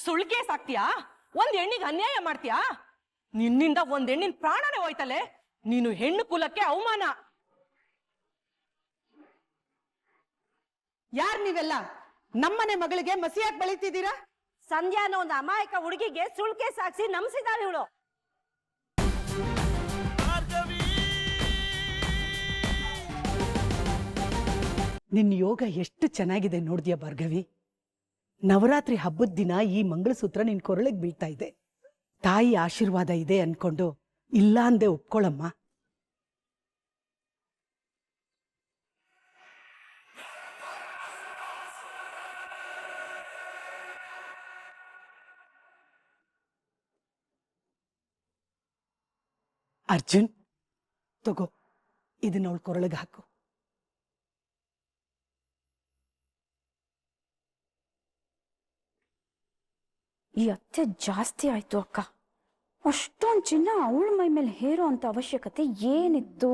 ಸುಳ್ಳು ಕೇಸ್ ಹಾಕ್ತೀಯಾ? ಒಂದ್ ಹೆಣ್ಣಿಗೆ ಅನ್ಯಾಯ ಮಾಡ್ತೀಯಾ? ನಿನ್ನಿಂದ ಒಂದ್ ಹೆಣ್ಣಿನ ಪ್ರಾಣನೇ ಹೋಯ್ತಲೆ. ನೀನು ಹೆಣ್ಣು ಕುಲಕ್ಕೆ ಅವಮಾನ. ಯಾರ್ ನೀವೆಲ್ಲ? ನಮ್ಮನೆ ಮಗಳಿಗೆ ಮಸಿಯಾಗಿ ಬೆಳೀತಿದ್ದೀರಾ? ಸಂಧ್ಯಾ ಅನ್ನೋ ಒಂದು ಅಮಾಯಕ ಹುಡುಗಿಗೆ ಸುಳ್ಳು ಕೇಸ್ ಹಾಕ್ಸಿ ನಂಬಿಸಿದಾಳೆ ಇವಳು. ನಿನ್ನ ಯೋಗ ಎಷ್ಟು ಚೆನ್ನಾಗಿದೆ ನೋಡ್ದ್ಯಾ ಭಾರ್ಗವಿ. ನವರಾತ್ರಿ ಹಬ್ಬದ ದಿನ ಈ ಮಂಗಳಸೂತ್ರ ನಿನ್ ಕೊರಳಿಗೆ ಬೀಳ್ತಾ ಇದೆ. ತಾಯಿ ಆಶೀರ್ವಾದ ಇದೆ ಅನ್ಕೊಂಡು ಇಲ್ಲ ಅಂದೆ ಒಪ್ಕೊಳಮ್ಮ. ಅರ್ಜುನ್ ತಗೋ, ಇದನ್ನ ಅವಳ ಕೊರಳಿಗೆ ಹಾಕು. ಈ ಅತ್ತೆ ಜಾಸ್ತಿ ಆಯ್ತು ಅಕ್ಕ. ಅಷ್ಟೊಂದು ಚಿನ್ನ ಅವಳ ಮೈ ಮೇಲೆ ಹೇರೋ ಅಂತ ಅವಶ್ಯಕತೆ ಏನಿತ್ತು?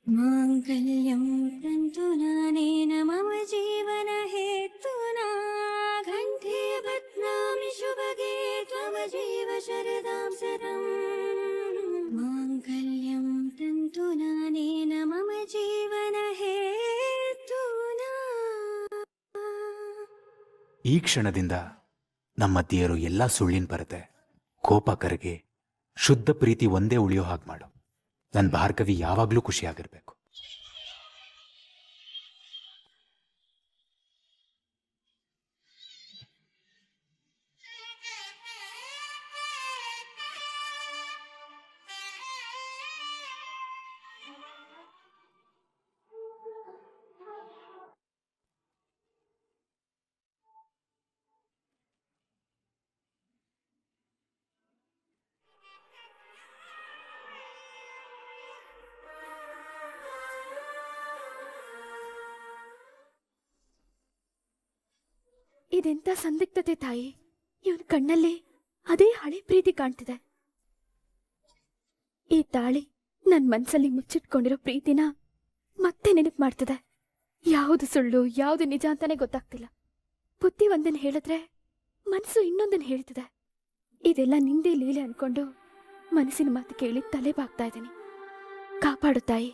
माङ्गल्यं तन्तुनानेन मम जीवन हेतुना कण्ठे बध्नामि शुभगे त्वं जीव शरदां शरम् माङ्गल्यं तन्तुनानेन मम जीवन हेतुना. ಈ ಕ್ಷಣದಿಂದ ನಮ್ಮ ಮಧ್ಯೆಯರು ಎಲ್ಲ ಸುಳ್ಳಿನ ಬರತೆ ಕೋಪ ಕರಗಿ ಶುದ್ಧ ಪ್ರೀತಿ ಒಂದೇ ಉಳಿಯೋ ಹಾಗೆ ಮಾಡು. ನನ್ನ ಭಾರ್ಗವಿ ಯಾವಾಗಲೂ ಖುಷಿಯಾಗಿರ್ಬೇಕು. ಇದೆಂತ ಸಂದಿಗ್ಧತೆ ತಾಯಿ. ಇವನ್ ಕಣ್ಣಲ್ಲಿ ಅದೇ ಹಳೆ ಪ್ರೀತಿ ಕಾಣ್ತಿದೆ. ಈ ತಾಳಿ ನನ್ ಮನ್ಸಲ್ಲಿ ಮುಚ್ಚಿಟ್ಕೊಂಡಿರೋ ಪ್ರೀತಿನ ಮತ್ತೆ ನೆನಪು ಮಾಡ್ತಿದೆ. ಯಾವುದು ಸುಳ್ಳು ಯಾವುದು ನಿಜ ಅಂತಾನೆ ಗೊತ್ತಾಗ್ತಿಲ್ಲ. ಬುದ್ಧಿ ಒಂದನ್ ಹೇಳಿದ್ರೆ ಮನಸ್ಸು ಇನ್ನೊಂದನ್ ಹೇಳ್ತಿದೆ. ಇದೆಲ್ಲ ನಿಂದೇ ಲೀಲೆ ಅನ್ಕೊಂಡು ಮನಸ್ಸಿನ ಮಾತು ಕೇಳಿ ತಲೆ ಬಾಗ್ತಾ ಇದ್ದೀನಿ. ಕಾಪಾಡು ತಾಯಿ.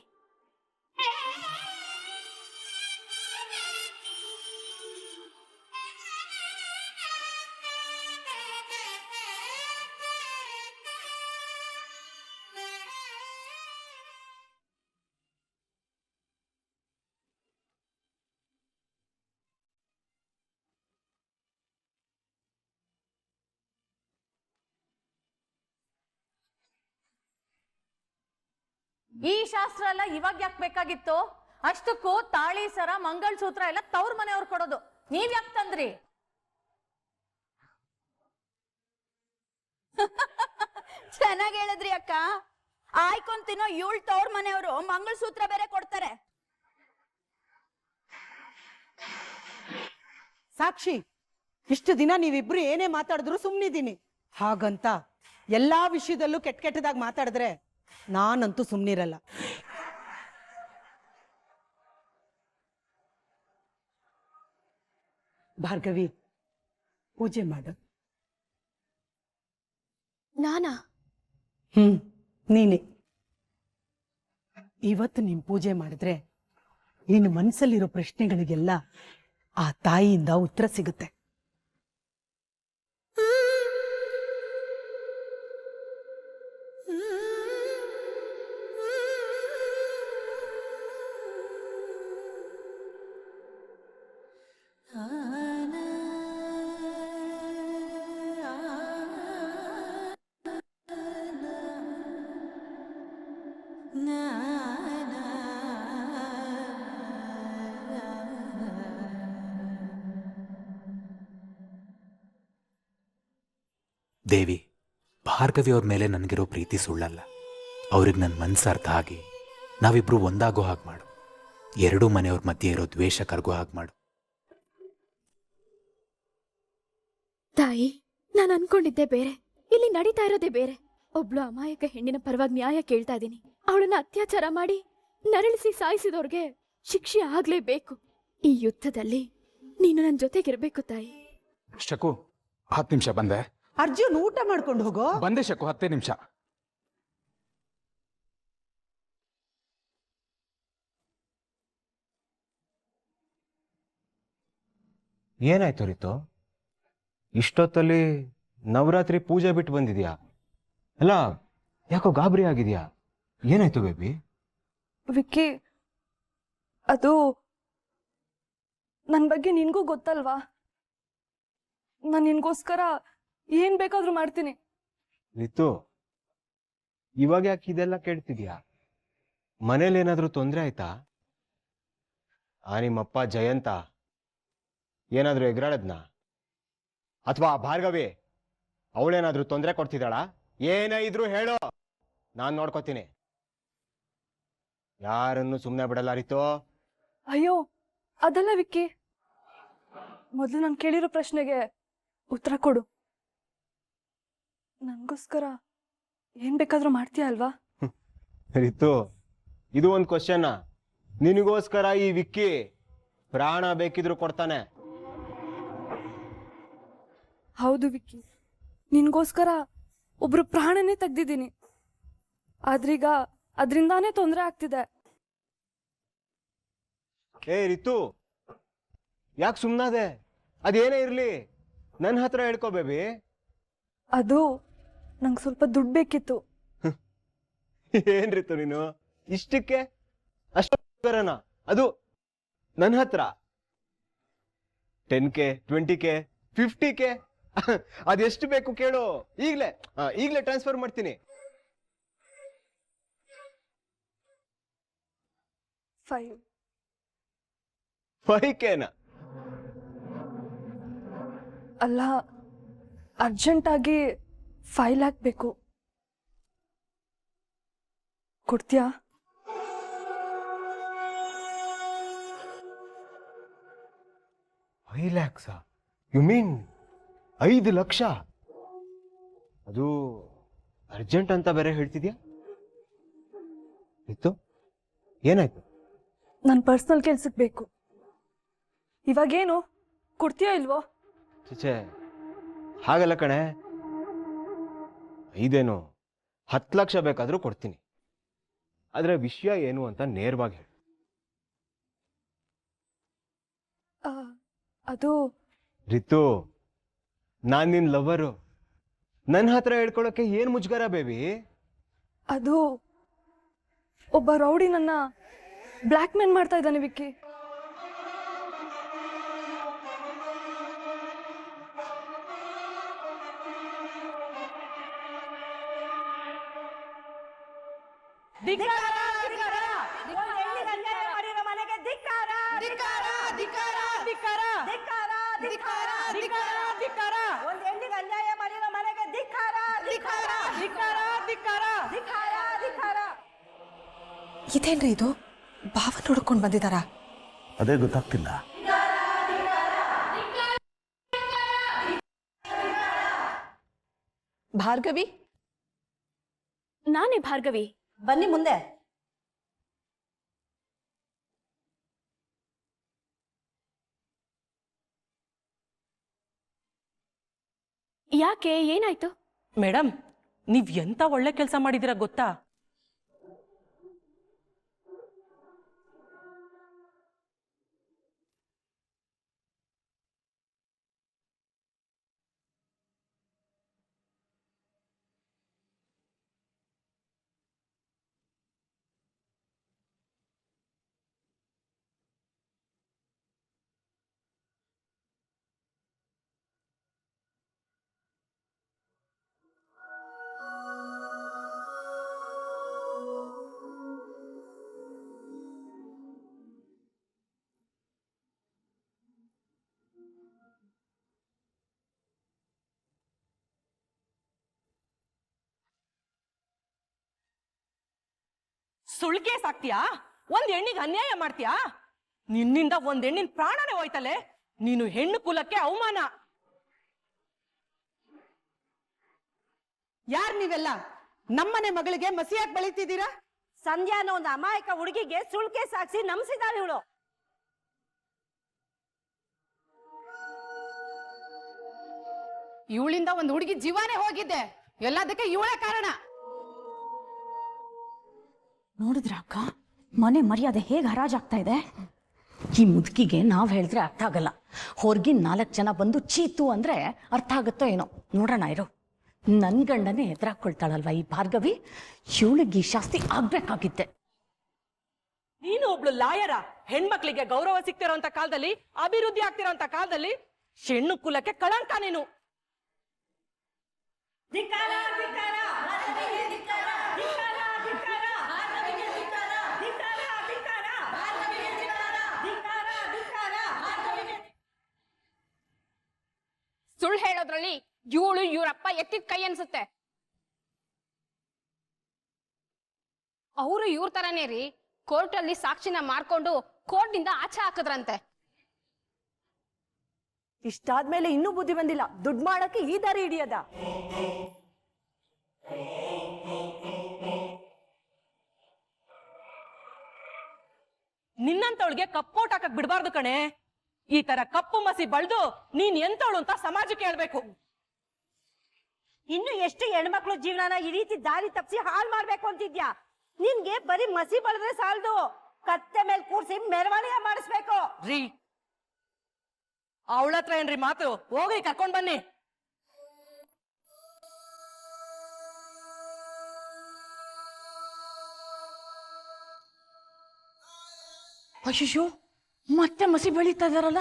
ಈ ಶಾಸ್ತ್ರ ಎಲ್ಲ ಇವಾಗ ಯಾಕೆ ಬೇಕಾಗಿತ್ತು? ಅಷ್ಟಕ್ಕೂ ತಾಳಿ ಸರ ಮಂಗಳಸೂತ್ರ ಎಲ್ಲ ತವ್ರ ಮನೆಯವ್ರು ಕೊಡೋದು. ನೀವ್ ಯಾಕೆ ತಂದ್ರಿ? ಚೆನ್ನಾಗಿ ಹೇಳಿದ್ರಿ ಅಕ್ಕ. ಆಯ್ಕೊಂತಿನೋ ಇವಳು ತವ್ರ ಮನೆಯವರು ಮಂಗಳಸೂತ್ರ ಬೇರೆ ಕೊಡ್ತಾರೆ. ಸಾಕ್ಷಿ, ಇಷ್ಟು ದಿನ ನೀವಿಬ್ರು ಏನೇ ಮಾತಾಡಿದ್ರು ಸುಮ್ನಿದ್ದೀನಿ. ಹಾಗಂತ ಎಲ್ಲಾ ವಿಷಯದಲ್ಲೂ ಕೆಟ್ಟ ಕೆಟ್ಟದಾಗ ಮಾತಾಡಿದ್ರೆ ನಾನಂತೂ ಸುಮ್ನಿರಲ್ಲ. ಭಾರ್ಗವಿ, ಪೂಜೆ ಮಾಡು. ನಾನಾ? ನೀನೆ. ಇವತ್ತು ನೀನ್ ಪೂಜೆ ಮಾಡಿದ್ರೆ ನಿನ್ನ ಮನಸ್ಸಲ್ಲಿರೋ ಪ್ರಶ್ನೆಗಳಿಗೆಲ್ಲ ಆ ತಾಯಿಯಿಂದ ಉತ್ತರ ಸಿಗುತ್ತೆ. ದೇವಿ, ಭಾರ್ಗವಿ ಅವ್ರ ಮೇಲೆ ನನಗಿರೋ ಪ್ರೀತಿ ಸುಳ್ಳಲ್ಲ. ಅವ್ರಿಗೆ ನನ್ನ ಮನಸ್ಸು ಅರ್ಥ ಆಗಿ ನಾವಿಬ್ರು ಒಂದಾಗೋ ಹಾಗೆ ಮಾಡು. ಎರಡೂ ಮನೆಯವ್ರ ಮಧ್ಯೆ ಇರೋ ದ್ವೇಷ ಕರ್ಗೋ ಹಾಗೆ ಮಾಡು. ತಾಯಿ, ನಾನು ಅನ್ಕೊಂಡಿದ್ದೆ ಬೇರೆ, ಇಲ್ಲಿ ನಡೀತಾ ಇರೋದೇ ಬೇರೆ. ಒಬ್ಳು ಅಮಾಯಕ ಹೆಣ್ಣಿನ ಪರವಾಗಿ ನ್ಯಾಯ ಕೇಳ್ತಾ ಇದ್ದೀನಿ. ಅವಳನ್ನ ಅತ್ಯಾಚಾರ ಮಾಡಿ ನರಳಿಸಿ ಸಾಯಿಸಿದವ್ರಿಗೆ ಶಿಕ್ಷೆ ಆಗ್ಲೇಬೇಕು. ಈ ಯುದ್ಧದಲ್ಲಿ ನೀನು ನನ್ನ ಜೊತೆಗಿರ್ಬೇಕು ತಾಯಿ. ಶಕು, 10 ನಿಮಿಷ ಬಂದೆ. ಅರ್ಜುನ್, ಊಟ ಮಾಡ್ಕೊಂಡು ಹೋಗೋ. ಬಂದೆ ಶಕು, 10 ನಿಮಿಷ. ಏನಾಯ್ತು ರೀತು? ಇಷ್ಟೊತ್ತಲ್ಲಿ ನವರಾತ್ರಿ ಪೂಜೆ ಬಿಟ್ಟು ಬಂದಿದ್ಯಾ? ಅಲ್ಲ, ಯಾಕೋ ಗಾಬರಿ ಆಗಿದ್ಯಾ? ಏನಾಯ್ತು ಬೇಬಿ? ವಿಕ್ಕಿ, ಅದು ನನ್ನ ಬಗ್ಗೆ ನಿನ್ಗೂ ಗೊತ್ತಲ್ವಾ? ನಾನು ನಿನ್ಗೋಸ್ಕರ ಏನ್ ಬೇಕಾದ್ರೂ ಮಾಡ್ತೀನಿ. ರೀತು, ಇವಾಗ ಯಾಕೆ ಇದೆಲ್ಲ ಕೇಳ್ತಿದ್ಯಾ? ಮನೇಲಿ ಏನಾದ್ರೂ ತೊಂದರೆ ಆಯ್ತಾ? ನಿಮ್ಮಪ್ಪ ಜಯಂತ ಏನಾದ್ರೂ ಎಗರಾಡದ್ನ? ಅಥವಾ ಭಾರ್ಗವಿ ಅವಳೇನಾದ್ರೂ ತೊಂದರೆ ಕೊಡ್ತಿದ್ದಾಳ? ಏನೇ ಇದ್ರು ಹೇಳು, ನಾನ್ ನೋಡ್ಕೋತೀನಿ. ಯಾರನ್ನು ಸುಮ್ಮನೆ ಬಿಡಲ್ಲ ರೀತು. ಅಯ್ಯೋ, ಅದಲ್ಲ ವಿಕ್ಕಿ, ಮೊದಲು ನಾನು ಕೇಳಿರೋ ಪ್ರಶ್ನೆಗೆ ಉತ್ತರ ಕೊಡು. ನನ್ಗೋಸ್ಕರ ಏನ್ ಬೇಕಾದ್ರೂ ಮಾಡ್ತೀಯ ಅಲ್ವಾ? ರೀತು, ಇದು ಒಂದು ಕ್ವಶನ್. ನಿನಗೋಸ್ಕರ ಈ ವಿಕ್ಕಿ ಪ್ರಾಣ ಬೇಕಿದ್ರು ಕೊಡ್ತಾನೆ. ಹೌದು ವಿಕ್ಕಿ, ನಿನ್ಗೋಸ್ಕರ ಒಬ್ರು ಪ್ರಾಣನೇ ತೆಗ್ದಿದ್ದೀನಿ. ಆದ್ರೀಗ ಅದ್ರಿಂದಾನೇ ತೊಂದರೆ ಆಗ್ತಿದೆ. ಏ ರಿತು, ಯಾಕೆ ಸುಮ್ಮನಾದೆ? ಅದೇನೇ ಇರ್ಲಿ ನನ್ನ ಹತ್ರ ಹೇಳ್ಕೋ ಬೇಬಿ. ಅದು ನಂಗೆ ಸ್ವಲ್ಪ ದುಡ್ಡು ಬೇಕಿತ್ತು. ಏನ್ ರಿತು ನೀನು ಇಷ್ಟಕ್ಕೆ ಅಷ್ಟನ? ಅದು ನನ್ನ ಹತ್ರ 10K 20K 50K ಅದೆಷ್ಟು ಬೇಕು ಕೇಳು, ಈಗ್ಲೇ ಟ್ರಾನ್ಸ್ಫರ್ ಮಾಡ್ತೀನಿ. 5K ಅಲ್ಲ, ಅರ್ಜೆಂಟಾಗಿ 5 ಲ್ಯಾಕ್ ಬೇಕು. ಕೊಡ್ತೀಯಾ? $5 lakhs? You mean 5 lakh? ಅದು ಅರ್ಜೆಂಟ್ ಅಂತ ಬೇರೆ ಹೇಳ್ತಿದ್ಯಾ? ಇತ್ತು, ಏನಾಯ್ತು? ನನ್ನ ಪರ್ಸನಲ್ ಕೆಲ್ಸಕ್ಕೆ ಬೇಕು. ಇವಾಗೇನು ಕೊಡ್ತೀಯಾ ಇಲ್ವೋ? ಚೇ, ಹಾಗಲ್ಲ ಕಣೆ. 5 10 ಲಕ್ಷ ಬೇಕಾದ್ರೂ ಕೊಡ್ತೀನಿ. ಆದ್ರೆ ವಿಷಯ ಏನು ಅಂತ ನೇರವಾಗಿ ಹೇಳಿ. ಅದು ರಿತು, ನಾನ್ ನಿನ್ ಲವರು. ನನ್ನ ಹತ್ರ ಹೇಳ್ಕೊಳಕ್ಕೆ ಏನ್ ಮುಜುಗರ ಬೇಬಿ? ಅದು ಒಬ್ಬ ರೌಡಿ ನನ್ನ ಬ್ಲ್ಯಾಕ್ ಮೇಲ್ ಮಾಡ್ತಾ ಇದ್ದಾನೆ ವಿಕ್ಕಿ. ಇದೇನ್ರಿ ಇದು? ಭಾವ ನೋಡ್ಕೊಂಡು ಬಂದಿದಾರ? ಅದೇ ಗೊತ್ತಾಗ್ತಿಲ್ಲ. ಭಾರ್ಗವಿ, ನಾನೇ ಭಾರ್ಗವಿ. ಬನ್ನಿ ಮುಂದೆ. ಯಾಕೆ, ಏನಾಯ್ತು? ಮೇಡಮ್, ನೀವ್ ಎಂತ ಒಳ್ಳೆ ಕೆಲಸ ಮಾಡಿದಿರ ಗೊತ್ತಾ? ಸುಳ್ಳು ಕೇಸ್ ಹಾಕ್ತೀಯಾ? ಒಂದ್ ಹೆಣ್ಣಿಗೆ ಅನ್ಯಾಯ ಮಾಡ್ತೀಯಾ? ನಿನ್ನಿಂದ ಒಂದ್ ಹೆಣ್ಣಿನ ಪ್ರಾಣನೇ ಹೋಯ್ತಲೆ. ನೀನು ಹೆಣ್ಣು ಕುಲಕ್ಕೆ ಅವಮಾನ. ಯಾರ್ ನೀವೆಲ್ಲ? ನಮ್ಮನೆ ಮಗಳಿಗೆ ಮಸಿಯಾಗಿ ಬೆಳೀತಿದ್ದೀರಾ? ಸಂಧ್ಯಾ ಅನ್ನೋ ಒಂದು ಅಮಾಯಕ ಹುಡುಗಿಗೆ ಸುಳ್ಳು ಕೇಸ್ ಹಾಕ್ಸಿ ನಂಬಿಸಿದಾಳೆ ಇವಳು. ಇವಳಿಂದ ಒಂದು ಹುಡುಗಿ ಜೀವಾನೇ ಹೋಗಿದ್ದೆ. ಎಲ್ಲದಕ್ಕೆ ಇವಳೇ ಕಾರಣ. ನೋಡಿದ್ರ ಅಕ್ಕ, ಮನೆ ಮರ್ಯಾದೆ ಹೇಗೆ ಹರಾಜಾಗ್ತಾ ಇದೆ. ಈ ಮುದುಕಿಗೆ ನಾವ್ ಹೇಳಿದ್ರೆ ಅರ್ಥ ಆಗಲ್ಲ. ಹೊರ್ಗಿನ 4 ಜನ ಬಂದು ಚೀತು ಅಂದ್ರೆ ಅರ್ಥ ಆಗುತ್ತೋ ಏನೋ. ನೋಡೋಣ ಇರು. ನನ್ ಗಂಡನೇ ಎದುರಾಕೊಳ್ತಾಳಲ್ವಾ ಈ ಭಾರ್ಗವಿ. ಇವಳಿಗೆ ಈ ಶಾಸ್ತಿ ಆಗ್ಬೇಕಾಗಿತ್ತೆ. ನೀನು ಒಬ್ಳು ಲಾಯರ. ಹೆಣ್ಮಕ್ಳಿಗೆ ಗೌರವ ಸಿಗ್ತಿರೋಂತ ಕಾಲದಲ್ಲಿ, ಅಭಿವೃದ್ಧಿ ಆಗ್ತಿರೋಂತ ಕಾಲದಲ್ಲಿ ಹೆಣ್ಣು ಕುಲಕ್ಕೆ ಕಳಂಕ ನೀನು. ಸುಳ್ಳು ಹೇಳೋದ್ರಲ್ಲಿ ಇವಳು ಇವರಪ್ಪ ಎತ್ತಿದ ಕೈ ಅನ್ಸುತ್ತೆ. ಅವರು ಇವ್ರ ತರನೇ ರೀ, ಕೋರ್ಟಲ್ಲಿ ಸಾಕ್ಷಿನ ಮಾರ್ಕೊಂಡು ಕೋರ್ಟ್ನಿಂದ ಆಚೆ ಹಾಕಿದ್ರಂತೆ. ಇಷ್ಟಾದ್ಮೇಲೆ ಇನ್ನೂ ಬುದ್ಧಿ ಬಂದಿಲ್ಲ. ದುಡ್ಡು ಮಾಡಕ್ಕೆ ಈ ದಾರಿ ಹಿಡಿಯದ? ನಿನ್ನಂತವಳಿಗೆ ಕಪ್ಪೋಟ್ ಹಾಕಕ್ ಬಿಡಬಾರ್ದು ಕಣೆ. ಈ ತರ ಕಪ್ಪು ಮಸಿ ಬಳ್ದು ನೀನ್ ಎಂತವಳು ಅಂತ ಸಮಾಜಕ್ಕೆ ಹೇಳ್ಬೇಕು. ಇನ್ನು ಎಷ್ಟು ಹೆಣ್ಮಕ್ಳು ಜೀವನನ ಈ ರೀತಿ ದಾರಿ ತಪ್ಪಿಸಿ ಹಾಳು ಮಾಡ್ಬೇಕು ಅಂತಿದ್ಯಾ? ನಿನ್ಗೆ ಬರೀ ಮಸಿ ಬಳಿದ್ರೆ ಸಾಲದು, ಕತ್ತೆ ಮೇಲೆ ಕೂರ್ಸಿ ಮೆರವಣಿಗೆ ಮಾಡಿಸ್ಬೇಕು. ರೀ, ಅವಳತ್ರ ಏನ್ರಿ ಮಾತು? ಹೋಗಿ ಕರ್ಕೊಂಡ್ ಬನ್ನಿ. ಅಯ್ಯೋ, ಮತ್ತೆ ಮಸಿ ಬೆಳೀತಾ ಇದಾರಲ್ಲ.